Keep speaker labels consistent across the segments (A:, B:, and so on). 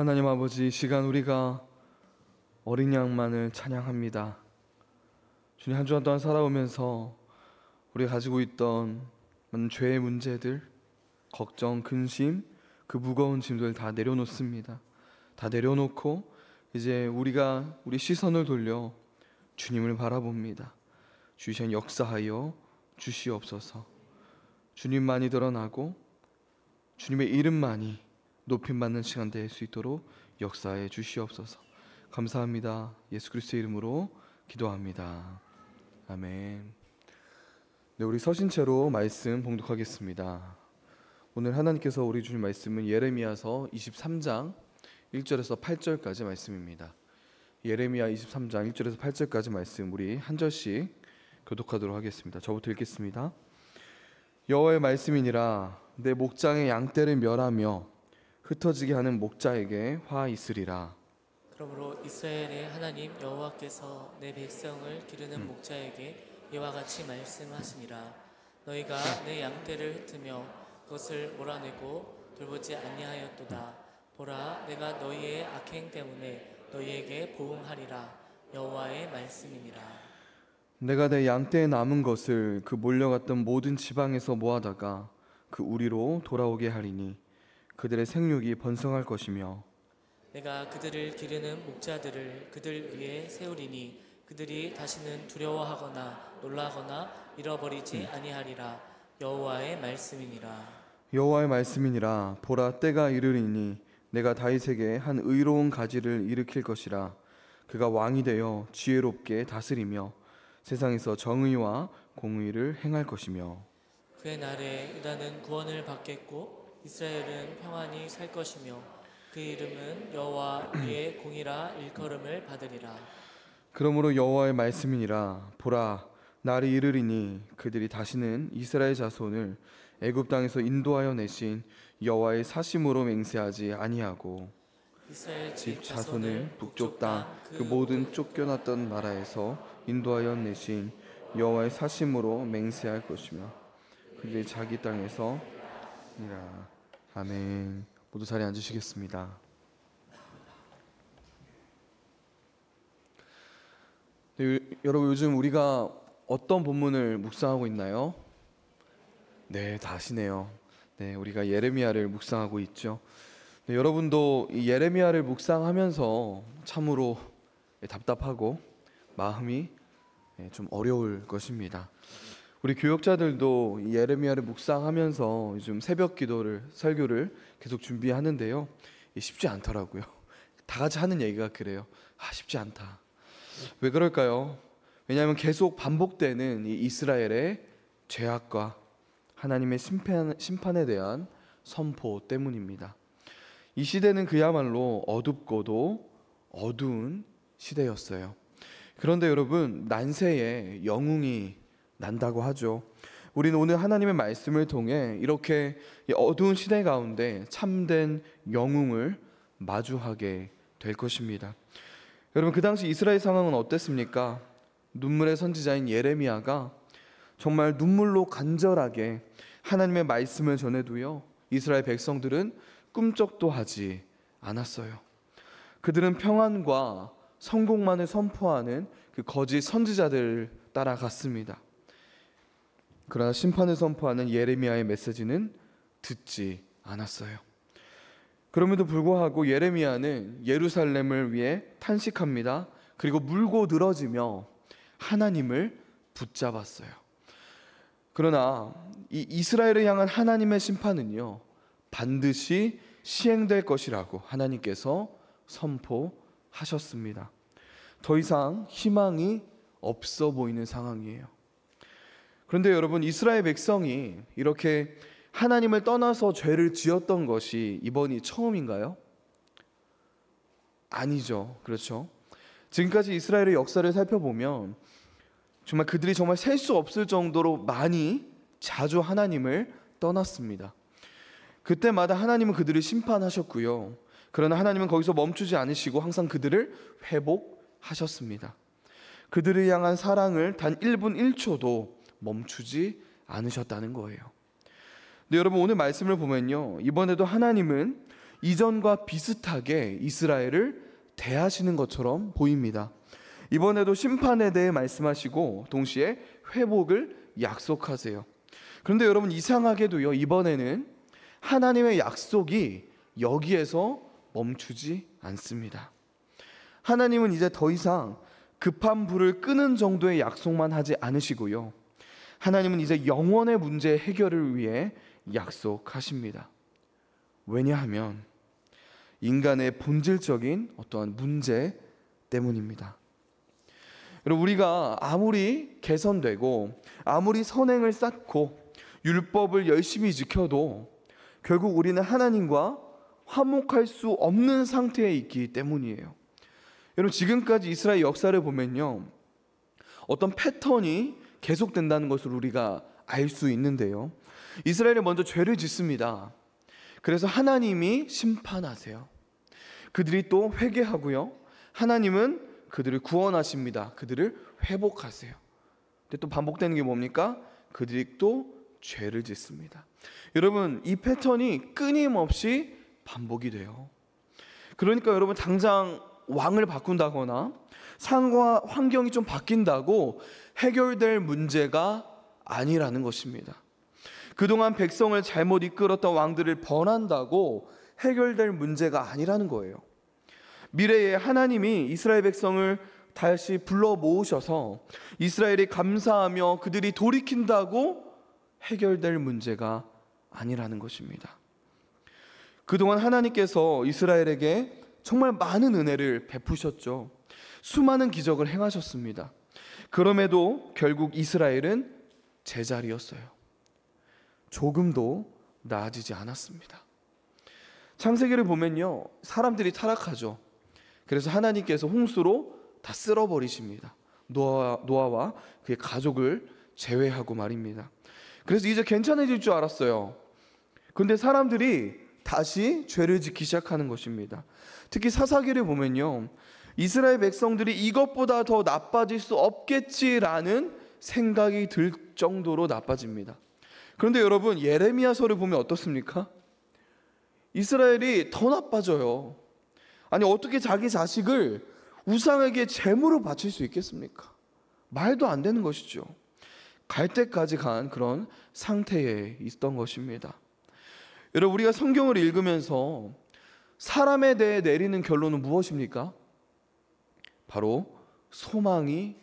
A: 하나님 아버지, 이 시간 우리가 어린 양만을 찬양합니다. 주님, 한 주간 동안 살아오면서 우리가 가지고 있던 많은 죄의 문제들, 걱정, 근심, 그 무거운 짐들 다 내려놓습니다. 다 내려놓고 이제 우리 시선을 돌려 주님을 바라봅니다. 주신 역사하여 주시옵소서. 주님만이 드러나고 주님의 이름만이 높임받는 시간 될 수 있도록 역사해 주시옵소서. 감사합니다. 예수 그리스도의 이름으로 기도합니다. 아멘. 네, 우리 서신체로 말씀 봉독하겠습니다. 오늘 하나님께서 우리 주신 말씀은 예레미야서 23장 1절에서 8절까지 말씀입니다. 예레미야 23장 1절에서 8절까지 말씀 우리 한 절씩 교독하도록 하겠습니다. 저부터 읽겠습니다. 여호와의 말씀이니라. 내 목장의 양떼를 멸하며 흩어지게 하는 목자에게 화 있으리라.
B: 그러므로 이스라엘의 하나님 여호와께서 내 백성을 기르는 목자에게 이와 같이 말씀하시니라. 너희가 내 양떼를 흩으며 그것을 몰아내고 돌보지 아니하였도다. 보라, 내가 너희의 악행 때문에 너희에게 보응하리라. 여호와의 말씀이니라.
A: 내가 내 양떼에 남은 것을 그 몰려갔던 모든 지방에서 모아다가 그 우리로 돌아오게 하리니 그들의 생육이 번성할 것이며
B: 내가 그들을 기르는 목자들을 그들 위에 세우리니 그들이 다시는 두려워하거나 놀라거나 잃어버리지 아니하리라. 여호와의 말씀이니라.
A: 여호와의 말씀이니라. 보라, 때가 이르리니 내가 다윗에게 한 의로운 가지를 일으킬 것이라. 그가 왕이 되어 지혜롭게 다스리며 세상에서 정의와 공의를 행할 것이며
B: 그의 날에 유다는 구원을 받겠고 이스라엘은 평안히 살 것이며 그 이름은 여호와 우리의 공이라 일컬음을 받으리라.
A: 그러므로 여호와의 말씀이니라. 보라, 날이 이르리니 그들이 다시는 이스라엘 자손을 애굽 땅에서 인도하여 내신 여호와의 사심으로 맹세하지 아니하고
B: 이스라엘
A: 집 자손을 북쪽 땅 그 모든 쫓겨났던 나라에서 인도하여 내신 여호와의 사심으로 맹세할 것이며 그들이 자기 땅에서 이라. 아멘. 모두 자리에 앉으시겠습니다. 네, 여러분, 요즘 우리가 어떤 본문을 묵상하고 있나요? 네, 다 아시네요. 네, 우리가 예레미야를 묵상하고 있죠. 네, 여러분도 이 예레미야를 묵상하면서 참으로 답답하고 마음이 좀 어려울 것입니다. 우리 교역자들도 이 예레미야를 묵상하면서 요즘 새벽 기도를, 설교를 계속 준비하는데요. 쉽지 않더라고요. 다 같이 하는 얘기가 그래요. 쉽지 않다. 왜 그럴까요? 왜냐하면 계속 반복되는 이 이스라엘의 죄악과 하나님의 심판에 대한 선포 때문입니다. 이 시대는 그야말로 어둡고도 어두운 시대였어요. 그런데 여러분, 난세에 영웅이 난다고 하죠. 우리는 오늘 하나님의 말씀을 통해 이렇게 어두운 시대 가운데 참된 영웅을 마주하게 될 것입니다. 여러분, 그 당시 이스라엘 상황은 어땠습니까? 눈물의 선지자인 예레미야가 정말 눈물로 간절하게 하나님의 말씀을 전해도요, 이스라엘 백성들은 꿈쩍도 하지 않았어요. 그들은 평안과 성공만을 선포하는 그 거짓 선지자들을 따라갔습니다. 그러나 심판을 선포하는 예레미야의 메시지는 듣지 않았어요. 그럼에도 불구하고 예레미야는 예루살렘을 위해 탄식합니다. 그리고 물고 늘어지며 하나님을 붙잡았어요. 그러나 이 이스라엘을 향한 하나님의 심판은요, 반드시 시행될 것이라고 하나님께서 선포하셨습니다. 더 이상 희망이 없어 보이는 상황이에요. 그런데 여러분, 이스라엘 백성이 이렇게 하나님을 떠나서 죄를 지었던 것이 이번이 처음인가요? 아니죠. 그렇죠? 지금까지 이스라엘의 역사를 살펴보면 정말 그들이 정말 셀 수 없을 정도로 많이 자주 하나님을 떠났습니다. 그때마다 하나님은 그들을 심판하셨고요. 그러나 하나님은 거기서 멈추지 않으시고 항상 그들을 회복하셨습니다. 그들을 향한 사랑을 단 1분 1초도 멈추지 않으셨다는 거예요. 근데 여러분, 오늘 말씀을 보면요, 이번에도 하나님은 이전과 비슷하게 이스라엘을 대하시는 것처럼 보입니다. 이번에도 심판에 대해 말씀하시고 동시에 회복을 약속하세요. 그런데 여러분, 이상하게도요, 이번에는 하나님의 약속이 여기에서 멈추지 않습니다. 하나님은 이제 더 이상 급한 불을 끄는 정도의 약속만 하지 않으시고요, 하나님은 이제 영원의 문제 해결을 위해 약속하십니다. 왜냐하면 인간의 본질적인 어떠한 문제 때문입니다. 여러분, 우리가 아무리 개선되고 아무리 선행을 쌓고 율법을 열심히 지켜도 결국 우리는 하나님과 화목할 수 없는 상태에 있기 때문이에요. 여러분, 지금까지 이스라엘 역사를 보면요, 어떤 패턴이 계속된다는 것을 우리가 알 수 있는데요, 이스라엘이 먼저 죄를 짓습니다. 그래서 하나님이 심판하세요. 그들이 또 회개하고요, 하나님은 그들을 구원하십니다. 그들을 회복하세요. 근데 또 반복되는 게 뭡니까? 그들이 또 죄를 짓습니다. 여러분, 이 패턴이 끊임없이 반복이 돼요. 그러니까 여러분, 당장 왕을 바꾼다거나 상황과 환경이 좀 바뀐다고 해결될 문제가 아니라는 것입니다. 그동안 백성을 잘못 이끌었던 왕들을 번한다고 해결될 문제가 아니라는 거예요. 미래에 하나님이 이스라엘 백성을 다시 불러 모으셔서 이스라엘이 감사하며 그들이 돌이킨다고 해결될 문제가 아니라는 것입니다. 그동안 하나님께서 이스라엘에게 정말 많은 은혜를 베푸셨죠. 수많은 기적을 행하셨습니다. 그럼에도 결국 이스라엘은 제자리였어요. 조금도 나아지지 않았습니다. 창세기를 보면요, 사람들이 타락하죠. 그래서 하나님께서 홍수로 다 쓸어버리십니다. 노아와 그의 가족을 제외하고 말입니다. 그래서 이제 괜찮아질 줄 알았어요. 그런데 사람들이 다시 죄를 짓기 시작하는 것입니다. 특히 사사기를 보면요, 이스라엘 백성들이 이것보다 더 나빠질 수 없겠지라는 생각이 들 정도로 나빠집니다. 그런데 여러분, 예레미야서를 보면 어떻습니까? 이스라엘이 더 나빠져요. 아니, 어떻게 자기 자식을 우상에게 제물로 바칠 수 있겠습니까? 말도 안 되는 것이죠. 갈 때까지 간 그런 상태에 있던 것입니다. 여러분, 우리가 성경을 읽으면서 사람에 대해 내리는 결론은 무엇입니까? 바로 소망이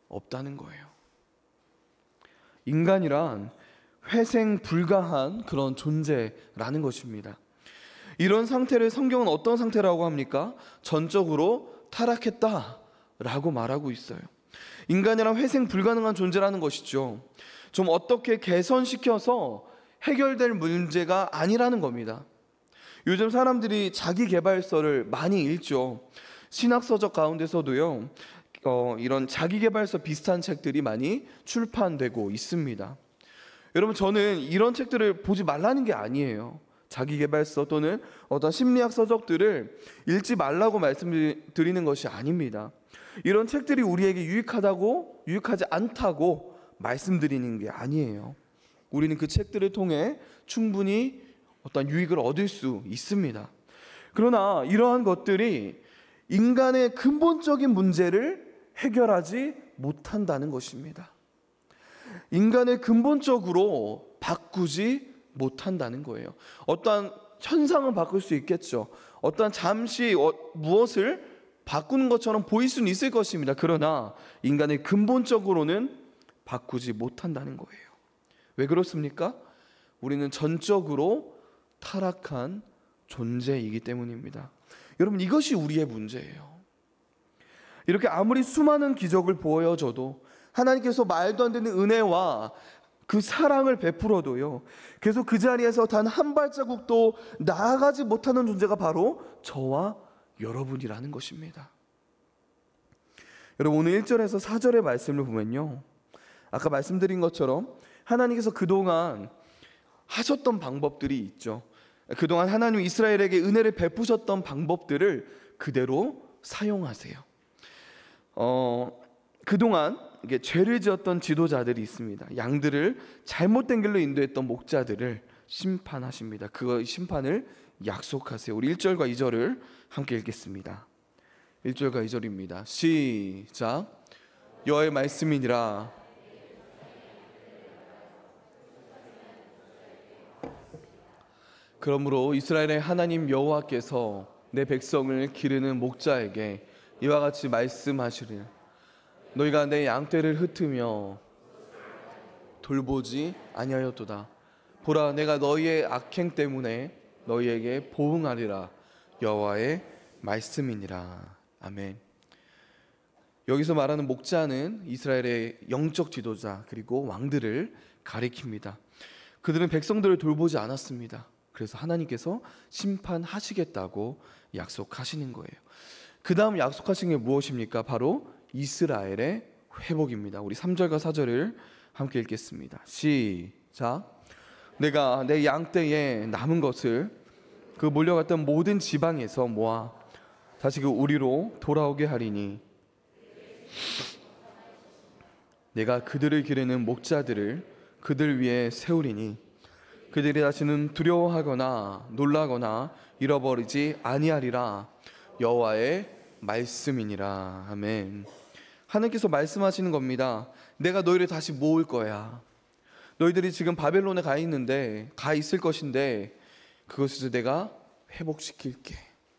A: 없다는 거예요. 인간이란 회생 불가한 그런 존재라는 것입니다. 이런 상태를 성경은 어떤 상태라고 합니까? 전적으로 타락했다라고 말하고 있어요. 인간이란 회생 불가능한 존재라는 것이죠. 좀 어떻게 개선시켜서 해결될 문제가 아니라는 겁니다. 요즘 사람들이 자기계발서를 많이 읽죠. 신학서적 가운데서도요, 이런 자기계발서 비슷한 책들이 많이 출판되고 있습니다. 여러분, 저는 이런 책들을 보지 말라는 게 아니에요. 자기계발서 또는 어떤 심리학 서적들을 읽지 말라고 말씀드리는 것이 아닙니다. 이런 책들이 우리에게 유익하지 않다고 말씀드리는 게 아니에요. 우리는 그 책들을 통해 충분히 어떤 유익을 얻을 수 있습니다. 그러나 이러한 것들이 인간의 근본적인 문제를 해결하지 못한다는 것입니다. 인간을 근본적으로 바꾸지 못한다는 거예요. 어떠한 현상은 바꿀 수 있겠죠. 어떠한 잠시 무엇을 바꾸는 것처럼 보일 수는 있을 것입니다. 그러나 인간을 근본적으로는 바꾸지 못한다는 거예요. 왜 그렇습니까? 우리는 전적으로 타락한 존재이기 때문입니다. 여러분, 이것이 우리의 문제예요. 이렇게 아무리 수많은 기적을 보여줘도, 하나님께서 말도 안 되는 은혜와 그 사랑을 베풀어도요, 계속 그 자리에서 단 한 발자국도 나아가지 못하는 존재가 바로 저와 여러분이라는 것입니다. 여러분, 오늘 1절에서 4절의 말씀을 보면요, 아까 말씀드린 것처럼 하나님께서 그동안 하셨던 방법들이 있죠. 그동안 하나님 이스라엘에게 은혜를 베푸셨던 방법들을 그대로 사용하세요. 그동안 이게 죄를 지었던 지도자들이 있습니다. 양들을 잘못된 길로 인도했던 목자들을 심판하십니다. 그 심판을 약속하세요. 우리 1절과 2절을 함께 읽겠습니다. 1절과 2절입니다. 시작. 여호와의 말씀이니라. 그러므로 이스라엘의 하나님 여호와께서 내 백성을 기르는 목자에게 이와 같이 말씀하시리라. 너희가 내 양떼를 흩으며 돌보지 아니하였도다. 보라, 내가 너희의 악행 때문에 너희에게 보응하리라. 여호와의 말씀이니라. 아멘. 여기서 말하는 목자는 이스라엘의 영적 지도자 그리고 왕들을 가리킵니다. 그들은 백성들을 돌보지 않았습니다. 그래서 하나님께서 심판하시겠다고 약속하시는 거예요. 그 다음 약속하신 게 무엇입니까? 바로 이스라엘의 회복입니다. 우리 3절과 4절을 함께 읽겠습니다. 시작. 내가 내 양떼에 남은 것을 그 몰려갔던 모든 지방에서 모아 다시 그 우리로 돌아오게 하리니 내가 그들을 기르는 목자들을 그들 위에 세우리니 그들이 다시는 두려워하거나 놀라거나 잃어버리지 아니하리라. 여호와의 말씀이니라. 아멘. 하나님께서 말씀하시는 겁니다. 내가 너희를 다시 모을 거야. 너희들이 지금 바벨론에 가 있는데 가 있을 것인데 그것을 내가 회복시킬게.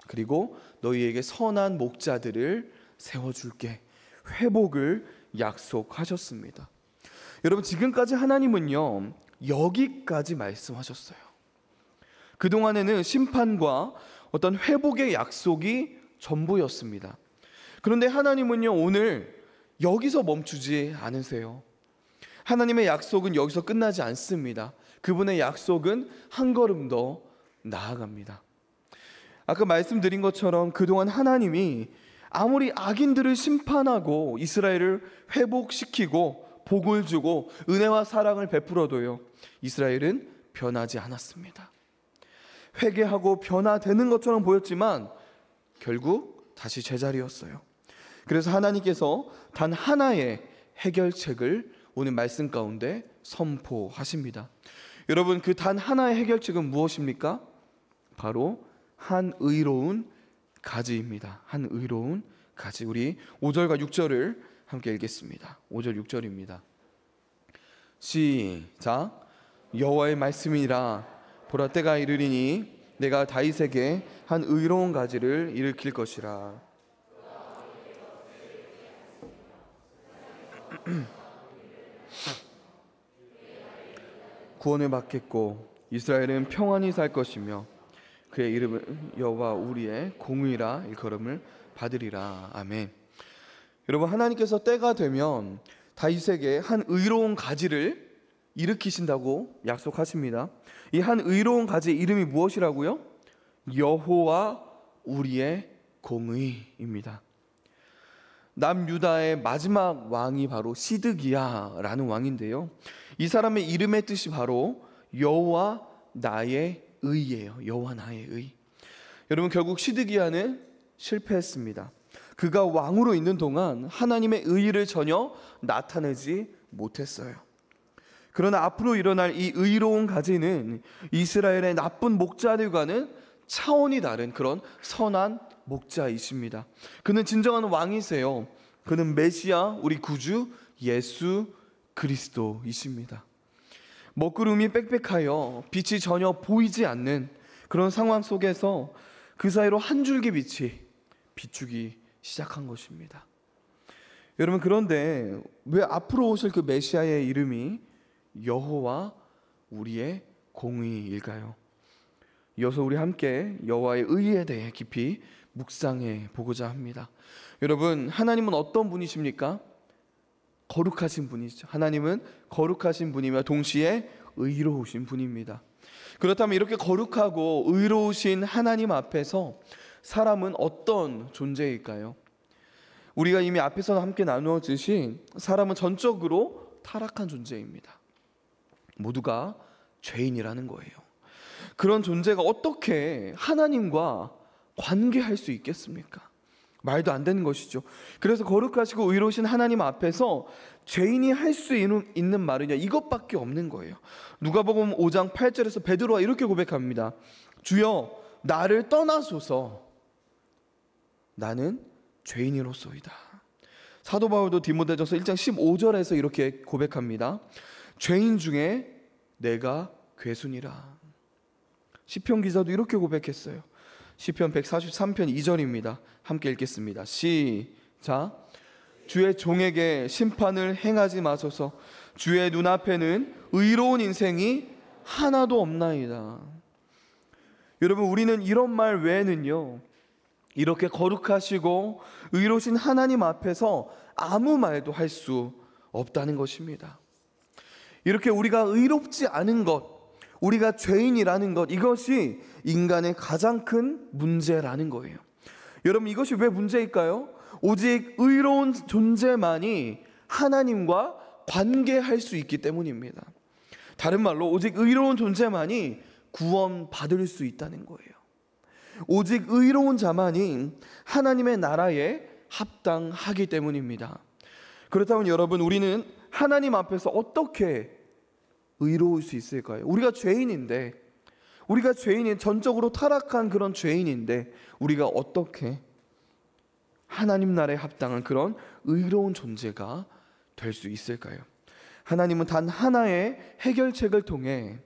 A: 그리고 너희에게 선한 목자들을 세워줄게. 회복을 약속하셨습니다. 여러분, 지금까지 하나님은요 여기까지 말씀하셨어요. 그동안에는 심판과 어떤 회복의 약속이 전부였습니다. 그런데 하나님은요 오늘 여기서 멈추지 않으세요. 하나님의 약속은 여기서 끝나지 않습니다. 그분의 약속은 한 걸음 더 나아갑니다. 아까 말씀드린 것처럼 그동안 하나님이 아무리 악인들을 심판하고 이스라엘을 회복시키고 복을 주고 은혜와 사랑을 베풀어도요 이스라엘은 변하지 않았습니다. 회개하고 변화되는 것처럼 보였지만 결국 다시 제자리였어요. 그래서 하나님께서 단 하나의 해결책을 오늘 말씀 가운데 선포하십니다. 여러분, 그 단 하나의 해결책은 무엇입니까? 바로 한 의로운 가지입니다. 한 의로운 가지. 우리 5절과 6절을 함께 읽겠습니다. 5절 6절입니다. 시작. 여호와의 말씀이라. 보라, 때가 이르리니 내가 다윗에게 한 의로운 가지를 일으킬 것이라. 구원을 받겠고 이스라엘은 평안히 살 것이며 그의 이름은 여호와 우리의 공의라 일컬음을 받으리라. 아멘. 여러분, 하나님께서 때가 되면 다윗에게 한 의로운 가지를 일으키신다고 약속하십니다. 이 한 의로운 가지의 이름이 무엇이라고요? 여호와 우리의 공의입니다. 남유다의 마지막 왕이 바로 시드기야라는 왕인데요, 이 사람의 이름의 뜻이 바로 여호와 나의 의예요. 여호와 나의 의. 여러분, 결국 시드기야는 실패했습니다. 그가 왕으로 있는 동안 하나님의 의를 전혀 나타내지 못했어요. 그러나 앞으로 일어날 이 의로운 가지는 이스라엘의 나쁜 목자들과는 차원이 다른 그런 선한 목자이십니다. 그는 진정한 왕이세요. 그는 메시아, 우리 구주 예수 그리스도이십니다. 먹구름이 빽빽하여 빛이 전혀 보이지 않는 그런 상황 속에서 그 사이로 한 줄기 빛이 비추기 시작한 것입니다. 여러분, 그런데 왜 앞으로 오실 그 메시아의 이름이 여호와 우리의 공의일까요? 이어서 우리 함께 여호와의 의에 대해 깊이 묵상해 보고자 합니다. 여러분, 하나님은 어떤 분이십니까? 거룩하신 분이죠. 하나님은 거룩하신 분이며 동시에 의로우신 분입니다. 그렇다면 이렇게 거룩하고 의로우신 하나님 앞에서 사람은 어떤 존재일까요? 우리가 이미 앞에서 함께 나누었듯이 사람은 전적으로 타락한 존재입니다. 모두가 죄인이라는 거예요. 그런 존재가 어떻게 하나님과 관계할 수 있겠습니까? 말도 안 되는 것이죠. 그래서 거룩하시고 의로우신 하나님 앞에서 죄인이 할 수 있는 말은요, 이것밖에 없는 거예요. 누가복음 5장 8절에서 베드로가 이렇게 고백합니다. 주여, 나를 떠나소서. 나는 죄인이로소이다. 사도 바울도 디모데전서 1장 15절에서 이렇게 고백합니다. 죄인 중에 내가 괴순이라. 시편 기자도 이렇게 고백했어요. 시편 143편 2절입니다. 함께 읽겠습니다. 시작. 주의 종에게 심판을 행하지 마소서. 주의 눈앞에는 의로운 인생이 하나도 없나이다. 여러분, 우리는 이런 말 외에는요, 이렇게 거룩하시고 의로우신 하나님 앞에서 아무 말도 할 수 없다는 것입니다. 이렇게 우리가 의롭지 않은 것, 우리가 죄인이라는 것, 이것이 인간의 가장 큰 문제라는 거예요. 여러분, 이것이 왜 문제일까요? 오직 의로운 존재만이 하나님과 관계할 수 있기 때문입니다. 다른 말로 오직 의로운 존재만이 구원받을 수 있다는 거예요. 오직 의로운 자만이 하나님의 나라에 합당하기 때문입니다. 그렇다면 여러분, 우리는 하나님 앞에서 어떻게 의로울 수 있을까요? 우리가 죄인인데, 우리가 죄인인, 전적으로 타락한 그런 죄인인데, 우리가 어떻게 하나님 나라에 합당한 그런 의로운 존재가 될 수 있을까요? 하나님은 단 하나의 해결책을 통해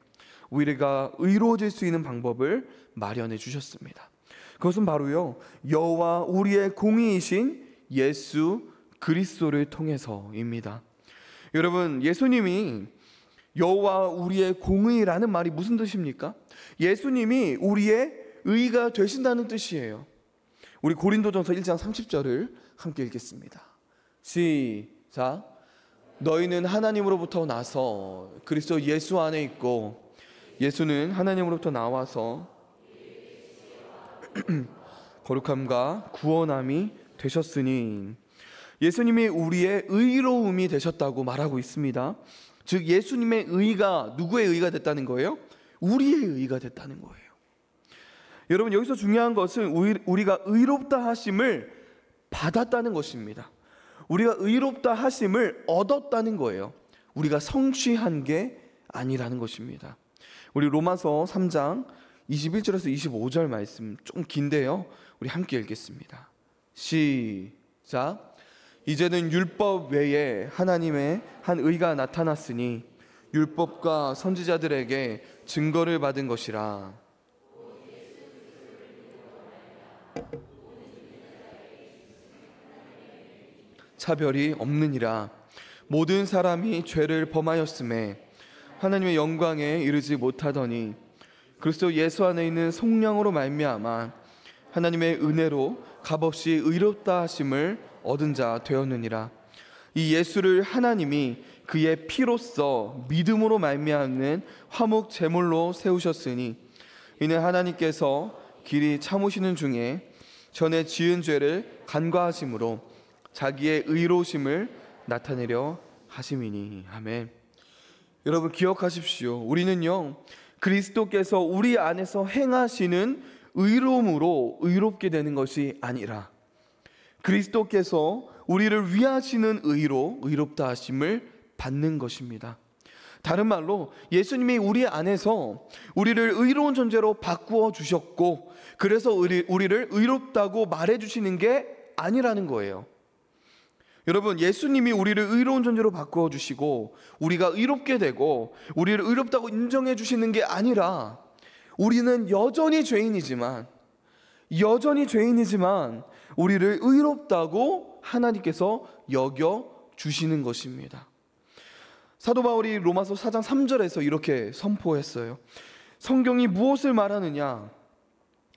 A: 우리가 의로워질 수 있는 방법을 마련해 주셨습니다. 그것은 바로요, 여호와 우리의 공의이신 예수 그리스도를 통해서입니다. 여러분, 예수님이 여호와 우리의 공의라는 말이 무슨 뜻입니까? 예수님이 우리의 의가 되신다는 뜻이에요. 우리 고린도전서 1장 30절을 함께 읽겠습니다. 시작. 너희는 하나님으로부터 나서 그리스도 예수 안에 있고 예수는 하나님으로부터 나와서 거룩함과 구원함이 되셨으니, 예수님이 우리의 의로움이 되셨다고 말하고 있습니다. 즉 예수님의 의가 누구의 의가 됐다는 거예요? 우리의 의가 됐다는 거예요. 여러분, 여기서 중요한 것은 우리가 의롭다 하심을 받았다는 것입니다. 우리가 의롭다 하심을 얻었다는 거예요. 우리가 성취한 게 아니라는 것입니다. 우리 로마서 3장 21절에서 25절 말씀 좀 긴데요, 우리 함께 읽겠습니다. 시작. 이제는 율법 외에 하나님의 한 의가 나타났으니 율법과 선지자들에게 증거를 받은 것이라. 차별이 없느니라. 모든 사람이 죄를 범하였음에 하나님의 영광에 이르지 못하더니 그리스도 예수 안에 있는 속량으로 말미암아 하나님의 은혜로 값없이 의롭다 하심을 얻은 자 되었느니라. 이 예수를 하나님이 그의 피로써 믿음으로 말미암는 화목 제물로 세우셨으니 이는 하나님께서 길이 참으시는 중에 전에 지은 죄를 간과하심으로 자기의 의로우심을 나타내려 하심이니. 아멘. 여러분, 기억하십시오. 우리는요, 그리스도께서 우리 안에서 행하시는 의로움으로 의롭게 되는 것이 아니라 그리스도께서 우리를 위하시는 의로 의롭다 하심을 받는 것입니다. 다른 말로 예수님이 우리 안에서 우리를 의로운 존재로 바꾸어 주셨고, 그래서 우리를 의롭다고 말해 주시는 게 아니라는 거예요. 여러분, 예수님이 우리를 의로운 존재로 바꾸어 주시고 우리가 의롭게 되고 우리를 의롭다고 인정해 주시는 게 아니라, 우리는 여전히 죄인이지만 우리를 의롭다고 하나님께서 여겨 주시는 것입니다. 사도 바울이 로마서 4장 3절에서 이렇게 선포했어요. 성경이 무엇을 말하느냐?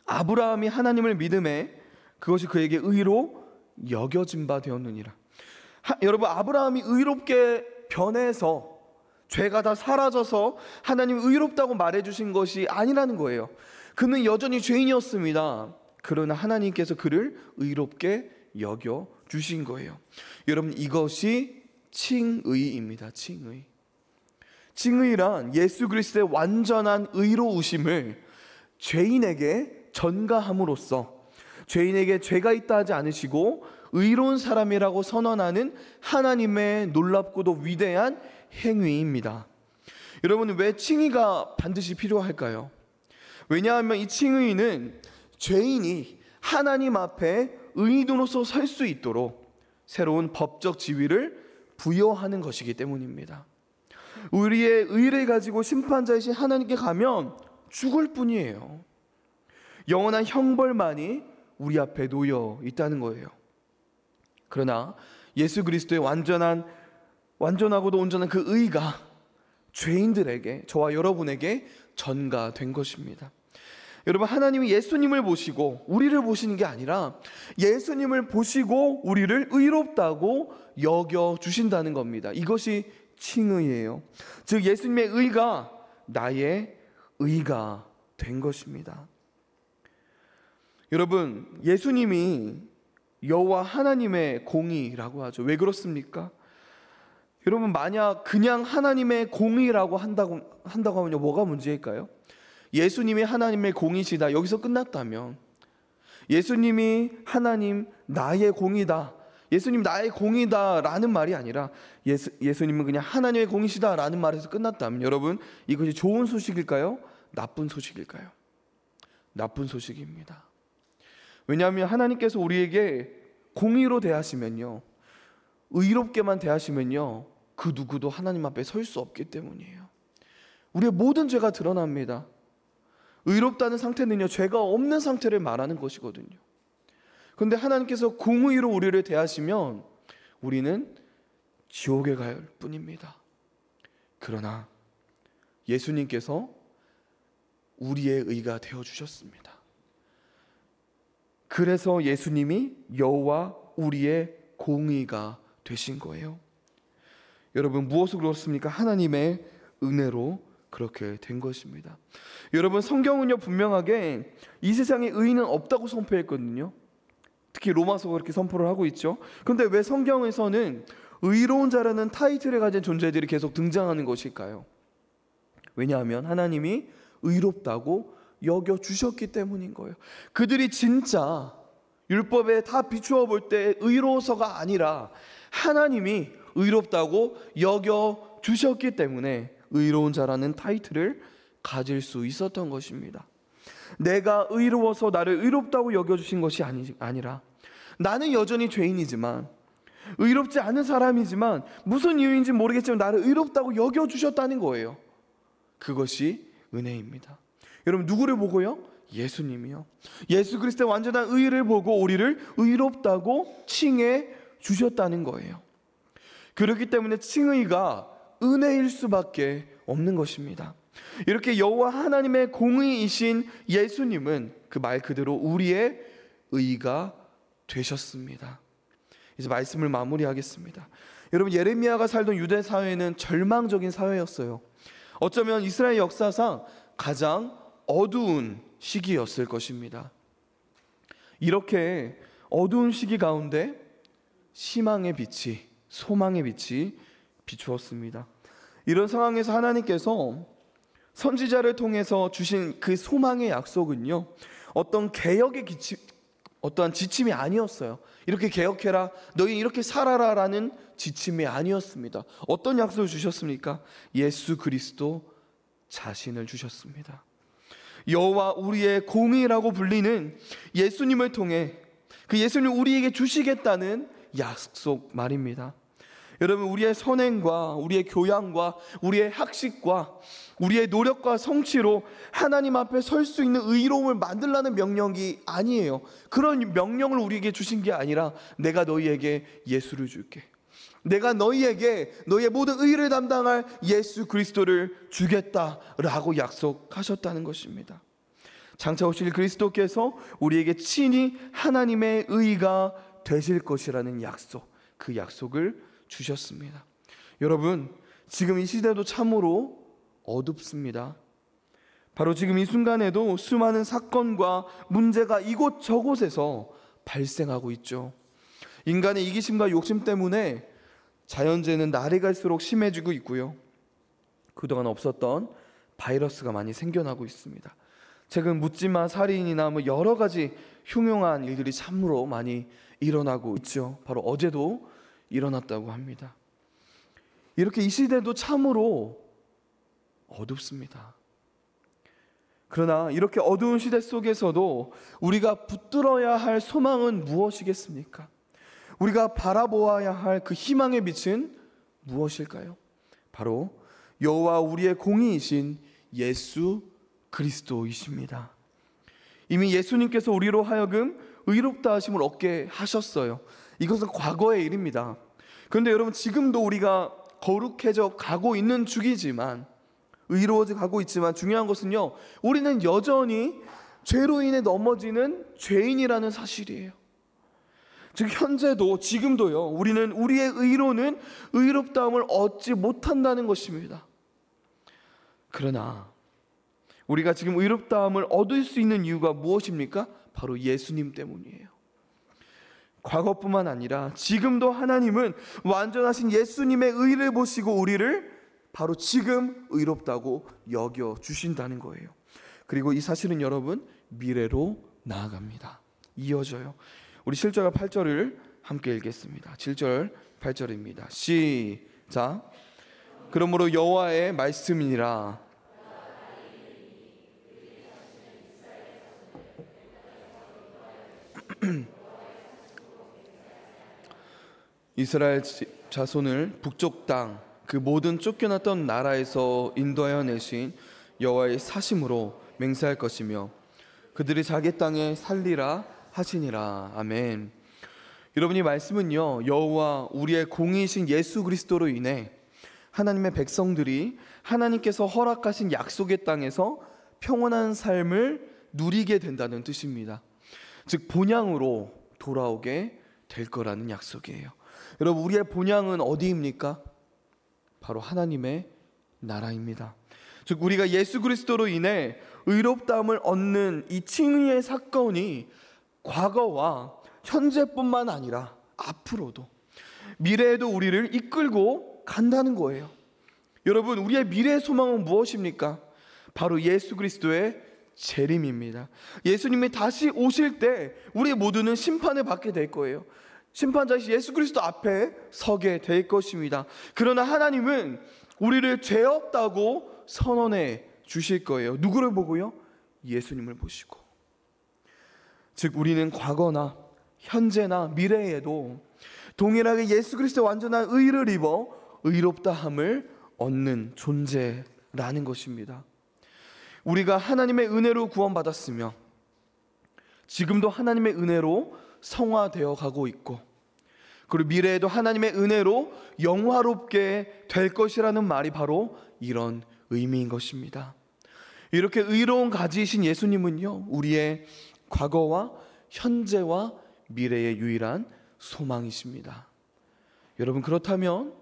A: 아브라함이 하나님을 믿음에 그것이 그에게 의로 여겨진 바 되었느니라. 여러분, 아브라함이 의롭게 변해서 죄가 다 사라져서 하나님 의롭다고 말해주신 것이 아니라는 거예요. 그는 여전히 죄인이었습니다. 그러나 하나님께서 그를 의롭게 여겨주신 거예요. 여러분, 이것이 칭의입니다. 칭의란 예수 그리스도의 완전한 의로우심을 죄인에게 전가함으로써 죄인에게 죄가 있다 하지 않으시고 의로운 사람이라고 선언하는 하나님의 놀랍고도 위대한 행위입니다. 여러분, 왜 칭의가 반드시 필요할까요? 왜냐하면 이 칭의는 죄인이 하나님 앞에 의인으로서 설 수 있도록 새로운 법적 지위를 부여하는 것이기 때문입니다. 우리의 의를 가지고 심판자이신 하나님께 가면 죽을 뿐이에요. 영원한 형벌만이 우리 앞에 놓여 있다는 거예요. 그러나 예수 그리스도의 완전하고도 온전한 그 의가 죄인들에게, 저와 여러분에게 전가된 것입니다. 여러분, 하나님이 예수님을 보시고 우리를 보시는 게 아니라 예수님을 보시고 우리를 의롭다고 여겨주신다는 겁니다. 이것이 칭의예요. 즉 예수님의 의가 나의 의가 된 것입니다. 여러분, 예수님이 여호와 하나님의 공의라고 하죠. 왜 그렇습니까? 여러분, 만약 그냥 하나님의 공의라고 한다고 하면요, 뭐가 문제일까요? 예수님이 하나님의 공의시다, 여기서 끝났다면, 예수님이 하나님 나의 공의다, 예수님 나의 공의다 라는 말이 아니라 예수님은 그냥 하나님의 공의시다 라는 말에서 끝났다면, 여러분, 이것이 좋은 소식일까요? 나쁜 소식일까요? 나쁜 소식입니다. 왜냐하면 하나님께서 우리에게 공의로 대하시면요, 의롭게만 대하시면요, 그 누구도 하나님 앞에 설 수 없기 때문이에요. 우리의 모든 죄가 드러납니다. 의롭다는 상태는요, 죄가 없는 상태를 말하는 것이거든요. 그런데 하나님께서 공의로 우리를 대하시면 우리는 지옥에 갈 뿐입니다. 그러나 예수님께서 우리의 의가 되어주셨습니다. 그래서 예수님이 여호와 우리의 공의가 되신 거예요. 여러분, 무엇으로 그렇습니까? 하나님의 은혜로 그렇게 된 것입니다. 여러분, 성경은요 분명하게 이 세상에 의인은 없다고 선포했거든요. 특히 로마서가 그렇게 선포를 하고 있죠. 그런데 왜 성경에서는 의로운 자라는 타이틀을 가진 존재들이 계속 등장하는 것일까요? 왜냐하면 하나님이 의롭다고 여겨주셨기 때문인 거예요. 그들이 진짜 율법에 다 비추어 볼 때 의로워서가 아니라 하나님이 의롭다고 여겨주셨기 때문에 의로운 자라는 타이틀을 가질 수 있었던 것입니다. 내가 의로워서 나를 의롭다고 여겨주신 것이 아니라 나는 여전히 죄인이지만, 의롭지 않은 사람이지만, 무슨 이유인지 모르겠지만 나를 의롭다고 여겨주셨다는 거예요. 그것이 은혜입니다. 여러분, 누구를 보고요? 예수님이요. 예수 그리스도의 완전한 의를 보고 우리를 의롭다고 칭해 주셨다는 거예요. 그렇기 때문에 칭의가 은혜일 수밖에 없는 것입니다. 이렇게 여호와 하나님의 공의이신 예수님은 그 말 그대로 우리의 의가 되셨습니다. 이제 말씀을 마무리하겠습니다. 여러분, 예레미야가 살던 유대 사회는 절망적인 사회였어요. 어쩌면 이스라엘 역사상 가장 어두운 시기였을 것입니다. 이렇게 어두운 시기 가운데 희망의 빛이, 소망의 빛이 비추었습니다. 이런 상황에서 하나님께서 선지자를 통해서 주신 그 소망의 약속은요, 어떤 개혁의 어떠한 지침이 아니었어요. 이렇게 개혁해라, 너희 이렇게 살아라 라는 지침이 아니었습니다. 어떤 약속을 주셨습니까? 예수 그리스도 자신을 주셨습니다. 여호와 우리의 공의라고 불리는 예수님을 통해 그 예수님을 우리에게 주시겠다는 약속 말입니다. 여러분, 우리의 선행과 우리의 교양과 우리의 학식과 우리의 노력과 성취로 하나님 앞에 설 수 있는 의로움을 만들라는 명령이 아니에요. 그런 명령을 우리에게 주신 게 아니라 내가 너희에게 예수를 줄게, 내가 너희에게 너희의 모든 의를 담당할 예수 그리스도를 주겠다라고 약속하셨다는 것입니다. 장차 오실 그리스도께서 우리에게 친히 하나님의 의가 되실 것이라는 약속, 그 약속을 주셨습니다. 여러분, 지금 이 시대도 참으로 어둡습니다. 바로 지금 이 순간에도 수많은 사건과 문제가 이곳저곳에서 발생하고 있죠. 인간의 이기심과 욕심 때문에 자연재해는 날이 갈수록 심해지고 있고요, 그동안 없었던 바이러스가 많이 생겨나고 있습니다. 최근 묻지마 살인이나 여러 가지 흉흉한 일들이 참으로 많이 일어나고 있죠. 바로 어제도 일어났다고 합니다. 이렇게 이 시대도 참으로 어둡습니다. 그러나 이렇게 어두운 시대 속에서도 우리가 붙들어야 할 소망은 무엇이겠습니까? 우리가 바라보아야 할 그 희망의 빛은 무엇일까요? 바로 여호와 우리의 공의이신 예수 그리스도이십니다. 이미 예수님께서 우리로 하여금 의롭다 하심을 얻게 하셨어요. 이것은 과거의 일입니다. 그런데 여러분, 지금도 우리가 거룩해져 가고 있는 중이지만, 의로워져 가고 있지만, 중요한 것은요, 우리는 여전히 죄로 인해 넘어지는 죄인이라는 사실이에요. 즉 현재도, 지금도요, 우리는 우리의 의로는 의롭다함을 얻지 못한다는 것입니다. 그러나 우리가 지금 의롭다함을 얻을 수 있는 이유가 무엇입니까? 바로 예수님 때문이에요. 과거뿐만 아니라 지금도 하나님은 완전하신 예수님의 의를 보시고 우리를 바로 지금 의롭다고 여겨주신다는 거예요. 그리고 이 사실은 여러분, 미래로 나아갑니다. 이어져요. 우리 7절과 8절을 함께 읽겠습니다. 7절 8절입니다. 시작. 그러므로 여호와의 말씀이니라. 이스라엘 자손을 북쪽 땅, 그 모든 쫓겨났던 나라에서 인도하여 내신 여호와의 사심으로 맹세할 것이며 그들이 자기 땅에 살리라 하시니라. 아멘. 여러분, 이 말씀은요, 여호와 우리의 공의이신 예수 그리스도로 인해 하나님의 백성들이 하나님께서 허락하신 약속의 땅에서 평온한 삶을 누리게 된다는 뜻입니다. 즉 본향으로 돌아오게 될 거라는 약속이에요. 여러분, 우리의 본향은 어디입니까? 바로 하나님의 나라입니다. 즉 우리가 예수 그리스도로 인해 의롭다함을 얻는 이 칭의의 사건이 과거와 현재뿐만 아니라 앞으로도, 미래에도 우리를 이끌고 간다는 거예요. 여러분, 우리의 미래의 소망은 무엇입니까? 바로 예수 그리스도의 재림입니다. 예수님이 다시 오실 때 우리 모두는 심판을 받게 될 거예요. 심판자이신 예수 그리스도 앞에 서게 될 것입니다. 그러나 하나님은 우리를 죄 없다고 선언해 주실 거예요. 누구를 보고요? 예수님을 보시고. 즉 우리는 과거나 현재나 미래에도 동일하게 예수 그리스도의 완전한 의를 입어 의롭다함을 얻는 존재라는 것입니다. 우리가 하나님의 은혜로 구원받았으며 지금도 하나님의 은혜로 성화되어 가고 있고, 그리고 미래에도 하나님의 은혜로 영화롭게 될 것이라는 말이 바로 이런 의미인 것입니다. 이렇게 의로운 가지이신 예수님은요, 우리의 과거와 현재와 미래의 유일한 소망이십니다. 여러분, 그렇다면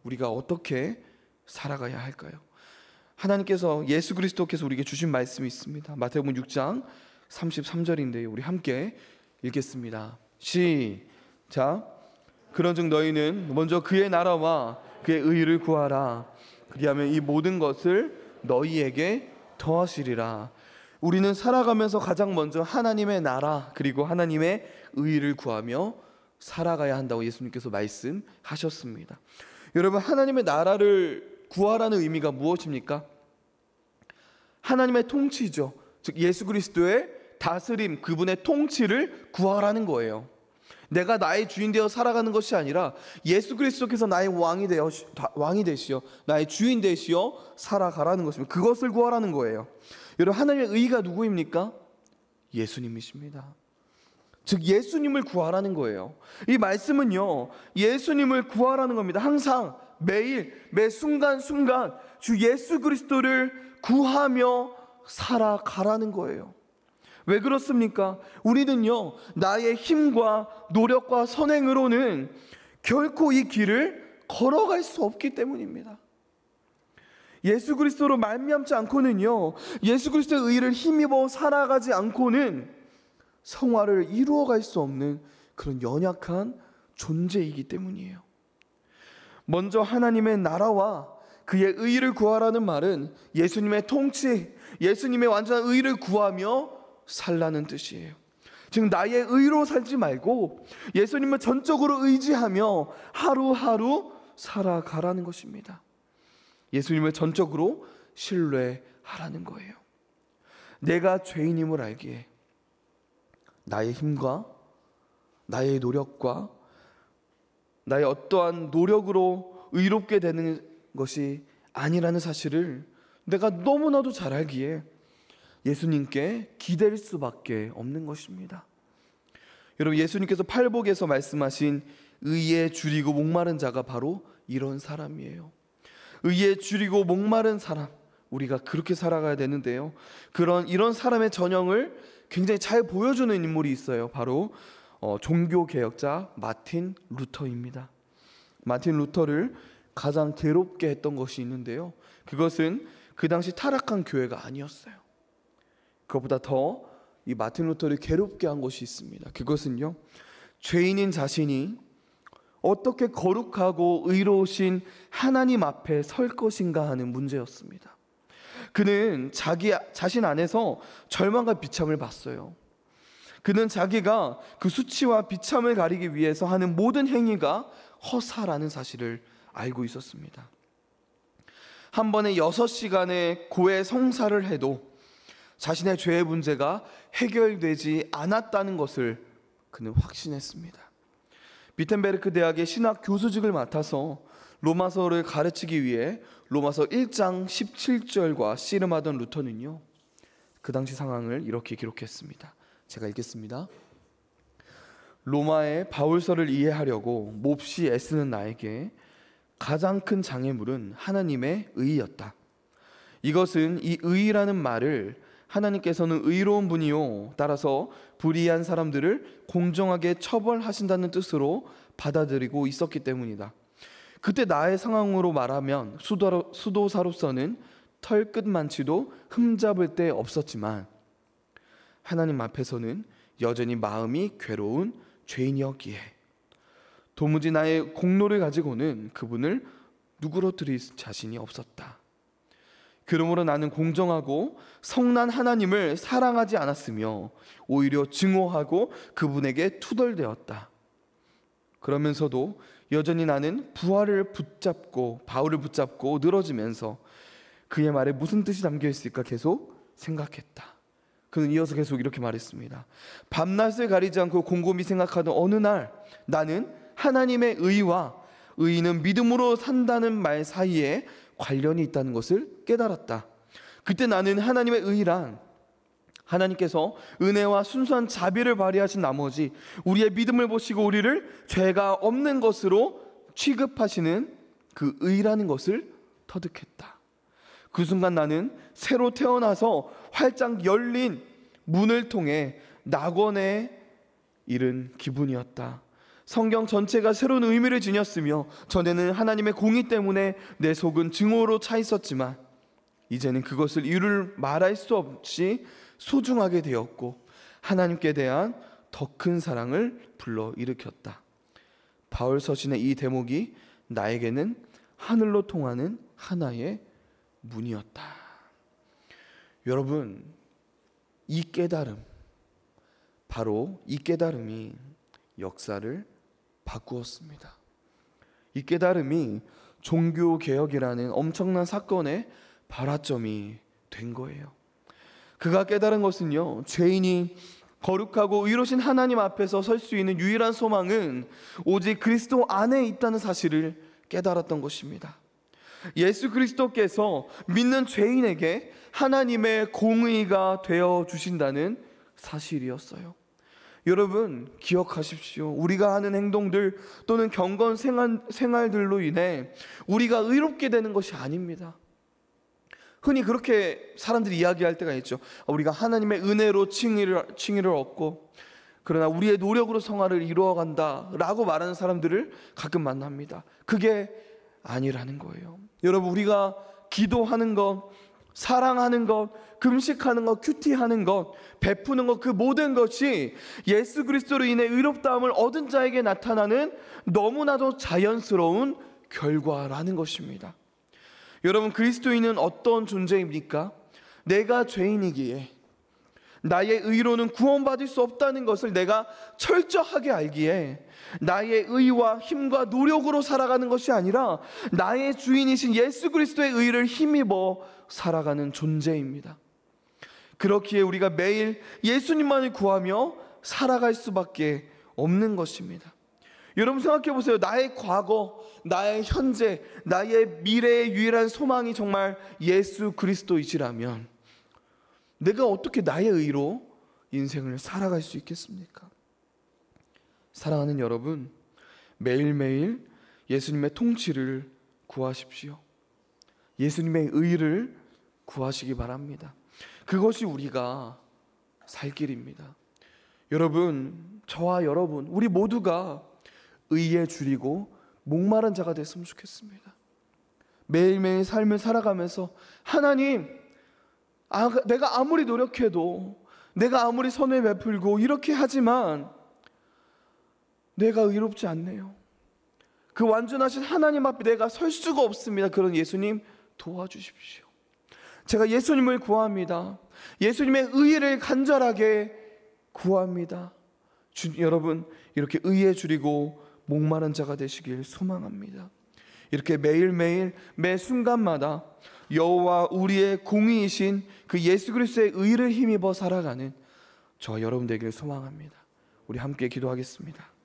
A: 우리가 어떻게 살아가야 할까요? 하나님께서, 예수 그리스도께서 우리에게 주신 말씀이 있습니다. 마태복음 6장 33절인데요. 우리 함께 읽겠습니다. 시작. 그런즉 너희는 먼저 그의 나라와 그의 의를 구하라. 그리하면 이 모든 것을 너희에게 더하시리라. 우리는 살아가면서 가장 먼저 하나님의 나라 그리고 하나님의 의를 구하며 살아가야 한다고 예수님께서 말씀하셨습니다. 여러분, 하나님의 나라를 구하라는 의미가 무엇입니까? 하나님의 통치죠. 즉 예수 그리스도의 다스림, 그분의 통치를 구하라는 거예요. 내가 나의 주인 되어 살아가는 것이 아니라 예수 그리스도께서 나의 왕이 되시어 나의 주인 되시어 살아가라는 것입니다. 그것을 구하라는 거예요. 여러분, 하나님의 의가 누구입니까? 예수님이십니다. 즉 예수님을 구하라는 거예요. 이 말씀은요, 예수님을 구하라는 겁니다. 항상 매일 매 순간순간 주 예수 그리스도를 구하며 살아가라는 거예요. 왜 그렇습니까? 우리는요, 나의 힘과 노력과 선행으로는 결코 이 길을 걸어갈 수 없기 때문입니다. 예수 그리스도로 말미암지 않고는요, 예수 그리스도의 의를 힘입어 살아가지 않고는 성화를 이루어갈 수 없는 그런 연약한 존재이기 때문이에요. 먼저 하나님의 나라와 그의 의를 구하라는 말은 예수님의 통치, 예수님의 완전한 의를 구하며 살라는 뜻이에요. 즉 나의 의로 살지 말고 예수님을 전적으로 의지하며 하루하루 살아가라는 것입니다. 예수님을 전적으로 신뢰하라는 거예요. 내가 죄인임을 알기에 나의 힘과 나의 노력과 나의 어떠한 노력으로 의롭게 되는 것이 아니라는 사실을 내가 너무나도 잘 알기에 예수님께 기댈 수밖에 없는 것입니다. 여러분, 예수님께서 팔복에서 말씀하신 의에 줄이고 목마른 자가 바로 이런 사람이에요. 의에 줄이고 목마른 사람, 우리가 그렇게 살아가야 되는데요, 이런 사람의 전형을 굉장히 잘 보여주는 인물이 있어요. 바로 종교개혁자 마틴 루터입니다. 마틴 루터를 가장 괴롭게 했던 것이 있는데요, 그것은 그 당시 타락한 교회가 아니었어요. 그것보다 더 이 마틴 루터를 괴롭게 한 것이 있습니다. 그것은요, 죄인인 자신이 어떻게 거룩하고 의로우신 하나님 앞에 설 것인가 하는 문제였습니다. 그는 자기 자신 안에서 절망과 비참을 봤어요. 그는 자기가 그 수치와 비참을 가리기 위해서 하는 모든 행위가 허사라는 사실을 알고 있었습니다. 한 번에 6시간의 고해 성사를 해도 자신의 죄의 문제가 해결되지 않았다는 것을 그는 확신했습니다. 비텐베르크 대학의 신학 교수직을 맡아서 로마서를 가르치기 위해 로마서 1장 17절과 씨름하던 루터는요, 그 당시 상황을 이렇게 기록했습니다. 제가 읽겠습니다. 로마의 바울서를 이해하려고 몹시 애쓰는 나에게 가장 큰 장애물은 하나님의 의였다. 이것은 이 의라는 말을 하나님께서는 의로운 분이요, 따라서 불의한 사람들을 공정하게 처벌하신다는 뜻으로 받아들이고 있었기 때문이다. 그때 나의 상황으로 말하면 수도사로서는 털끝만치도 흠잡을 데 없었지만 하나님 앞에서는 여전히 마음이 괴로운 죄인이었기에 도무지 나의 공로를 가지고는 그분을 누그러뜨릴 자신이 없었다. 그러므로 나는 공정하고 성난 하나님을 사랑하지 않았으며 오히려 증오하고 그분에게 투덜대었다. 그러면서도 여전히 나는 바울을 붙잡고 늘어지면서 그의 말에 무슨 뜻이 담겨 있을까 계속 생각했다. 그는 이어서 계속 이렇게 말했습니다. 밤낮을 가리지 않고 곰곰이 생각하던 어느 날 나는 하나님의 의와 의인은 믿음으로 산다는 말 사이에 관련이 있다는 것을 깨달았다. 그때 나는 하나님의 의란 하나님께서 은혜와 순수한 자비를 발휘하신 나머지 우리의 믿음을 보시고 우리를 죄가 없는 것으로 취급하시는 그 의라는 것을 터득했다. 그 순간 나는 새로 태어나서 활짝 열린 문을 통해 낙원에 이른 기분이었다. 성경 전체가 새로운 의미를 지녔으며 전에는 하나님의 공의 때문에 내 속은 증오로 차 있었지만 이제는 그것을 이유를 말할 수 없이 소중하게 되었고 하나님께 대한 더 큰 사랑을 불러일으켰다. 바울 서신의 이 대목이 나에게는 하늘로 통하는 하나의 문이었다. 여러분, 이 깨달음, 바로 이 깨달음이 역사를 바꾸었습니다. 이 깨달음이 종교개혁이라는 엄청난 사건의 발화점이 된 거예요. 그가 깨달은 것은요, 죄인이 거룩하고 의로우신 하나님 앞에서 설 수 있는 유일한 소망은 오직 그리스도 안에 있다는 사실을 깨달았던 것입니다. 예수 그리스도께서 믿는 죄인에게 하나님의 공의가 되어 주신다는 사실이었어요. 여러분, 기억하십시오. 우리가 하는 행동들 또는 경건 생활들로 인해 우리가 의롭게 되는 것이 아닙니다. 흔히 그렇게 사람들이 이야기할 때가 있죠. 우리가 하나님의 은혜로 칭의를 얻고 그러나 우리의 노력으로 성화를 이루어간다 라고 말하는 사람들을 가끔 만납니다. 그게 아니라는 거예요. 여러분, 우리가 기도하는 것, 사랑하는 것, 금식하는 것, 큐티하는 것, 베푸는 것, 그 모든 것이 예수 그리스도로 인해 의롭다함을 얻은 자에게 나타나는 너무나도 자연스러운 결과라는 것입니다. 여러분, 그리스도인은 어떤 존재입니까? 내가 죄인이기에 나의 의로는 구원받을 수 없다는 것을 내가 철저하게 알기에 나의 의와 힘과 노력으로 살아가는 것이 아니라 나의 주인이신 예수 그리스도의 의를 힘입어 살아가는 존재입니다. 그렇기에 우리가 매일 예수님만을 구하며 살아갈 수밖에 없는 것입니다. 여러분 생각해 보세요. 나의 과거, 나의 현재, 나의 미래의 유일한 소망이 정말 예수 그리스도이시라면 내가 어떻게 나의 의로 인생을 살아갈 수 있겠습니까? 사랑하는 여러분, 매일매일 예수님의 통치를 구하십시오. 예수님의 의를 구하시기 바랍니다. 그것이 우리가 살 길입니다. 여러분, 저와 여러분, 우리 모두가 의에 줄이고 목마른 자가 됐으면 좋겠습니다. 매일매일 삶을 살아가면서 하나님, 내가 아무리 노력해도, 내가 아무리 선을 베풀고 이렇게 하지만 내가 의롭지 않네요. 그 완전하신 하나님 앞에 내가 설 수가 없습니다. 그런 예수님 도와주십시오. 제가 예수님을 구합니다. 예수님의 의를 간절하게 구합니다. 여러분, 이렇게 의에 줄이고 목마른 자가 되시길 소망합니다. 이렇게 매일매일 매 순간마다 여호와 우리의 공의이신 그 예수 그리스도의 의를 힘입어 살아가는 저와 여러분 되기를 소망합니다. 우리 함께 기도하겠습니다.